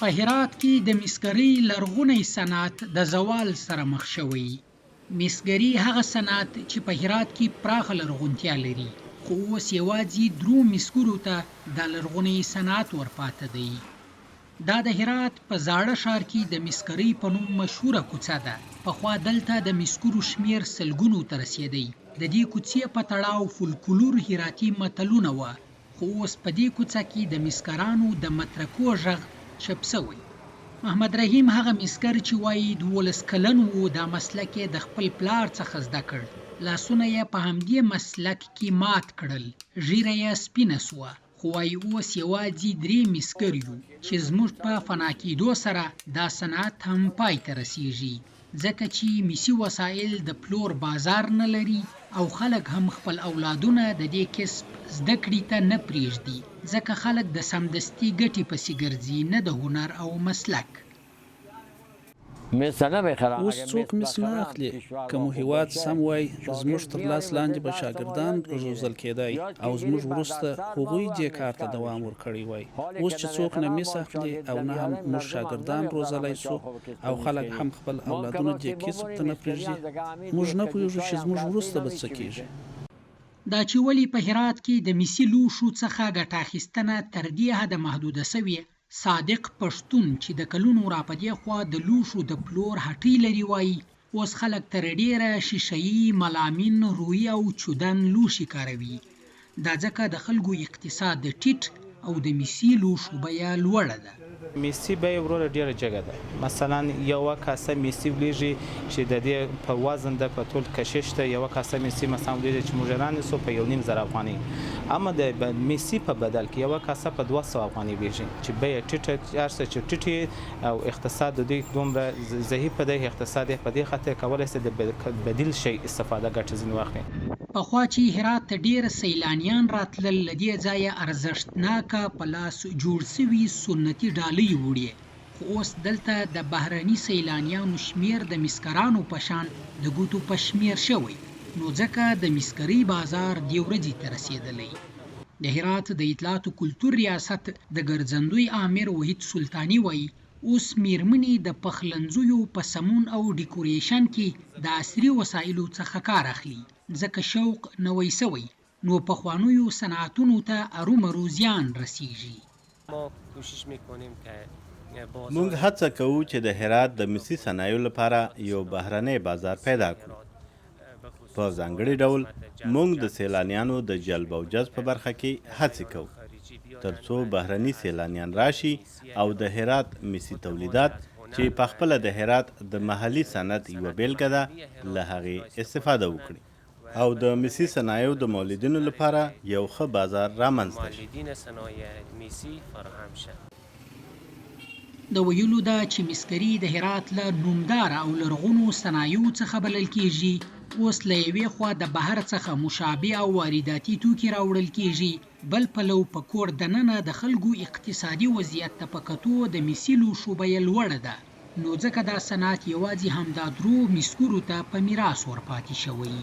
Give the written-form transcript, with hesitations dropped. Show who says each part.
Speaker 1: په هرات کې د مسګرۍ لرغونی صنعت د زوال سره مخ شوی. مسګري هغه صنعت چې په هرات کې پراخه لرغونتیا لري، خو اوس یوازې درو مسګرو ته د لرغونی صنعت ورپاته دی. دا د هرات په زاړه ښار کې د مسګرۍ په نوم مشهوره کوڅه ده. پخوا دلته د مسګرو شمیر سلګونو ته رسېدی. د دې کوڅې په تړاو فولکلور هراتي متلونه وه، خو اوس په دې کوڅه کې د مسګرانو د مترکو غږ چپ سوی. محمد رحیم هغه مسګر چې وایي 12 کلن و، دا مسلک یې د خپل پلار څخه زده کړ. لاسونه یې په همدې مسلک کې مات کړل، ږیره یې سپینه سوه، خو وایي اوس یوازې 3 مسګر یو چې زموږ په فنا کېدو سره دا صنعت هم پای ته رسیږي، ځکه چې مسي وسایل د پلور بازار نه لري او خلک هم خپل اولادونه د دې کسب زده کړې ته نه پرېږدي، ځکه خلک د سمدستي ګټې پسې ګرځي، نه د هنر او مسلک.
Speaker 2: اوس څوک مس نه اخلي. که مو هیواد سم وای، زموږ تر لاس لاندې به شاګردان روزل کېدای او زموږ وروسته هغوی دې کار ته دوام ورکړی وای. اوس چې څوک نه مس اخلي او نه هم موږ شاګردان روزلی سو او خلک هم خپل اولادونه دې کسب ته نه پرېږدي، موږ نه پوهېږو چې زموږ وروسته به څه کېږي.
Speaker 1: دا چې ولې په هرات کې د مسي لوښو څخه ګټه اخیستنه تر دې حده محدوده سوې، صادق پښتون چې د کلونو راپدې خوا د لوښو د پلور هټۍ لري وایي اوس خلک تر ډېره شیشهیي، ملامین، رویي او چودن لوښي کاروي. دا ځکه د خلکو اقتصاد ټیټ او د مسي لوښو بیه لوړه ده.
Speaker 3: میسی به وروره ډیره جګه ده. مثلا یو کاسه میسی ولیږي چې د دې په وزن د په ټول کشش ته یو کاسه میسی مثلا ولیږي چې موږ رانیسو په 1.5 افغانۍ، اما د میسی په بدل کې یو کاسه په 200 افغانۍ ویږي چې بیه ټیټه ارسه چې ټیټه او اقتصاد د دې دومره ضعیف دی. اقتصاد په دې خاطر کولای شي د بدیل شي استفاده ګټه ځین واخلي.
Speaker 1: پخوا چې هرات ته ډېر سیلانیان راتلل، له دې ځایه ارزښتناکه په لاس جوړ سوي سنتي ډالۍ وړي، خو اوس دلته د بهرني سیلانیانو شمیر د مسګرانو په شان د ګوتو په شمیر شوی، نو ځکه د مسګرۍ بازار دې ورځې ته رسېدلی. د هرات د اطلاعاتو کلتور ریاست د ګرځندوی امیر وحید سلطاني وایي اوس میرمنې د پخلنځیو په سمون او ډیکوریشن کې د عصري وسایلو څخه کار اخلي، ځکه شوق نوی سوی، نو پخوانیو صنعتونو ته ارومرو زیان رسیږي.
Speaker 4: موږ هڅه کوو چې د هرات د مسي صنایعو لپاره یو بهرنی بازار پیدا کړو. په ځانګړي ډول موږ د سیلانیانو د جلب او جذب په برخه کې هڅې کوو ترڅو بهرني سیلانیان راشي او د هرات مسي تولیدات چې په خپله د هرات د محلي صنعت یوه بیلګه ده له هغې استفاده وکړي او د مسي صنایعو د مولیدینو لپاره یو ښه بازار رامنځته شي.
Speaker 1: د ویلو ده چې مسګري د هرات له نومداره او لرغونو صنایعو څخه بلل کېږي، اوس له یوې خوا د بهر څخه مشابه او وارداتي توکي راوړل کېږي، بل پلو په کور دننه د خلکو اقتصادي وضعیت ته په کتو د مسي لوښو بیه لوړه ده، نو ځکه دا صنعت یوازې همدا درو مسګرو ته په میراث ورپاتې شوی.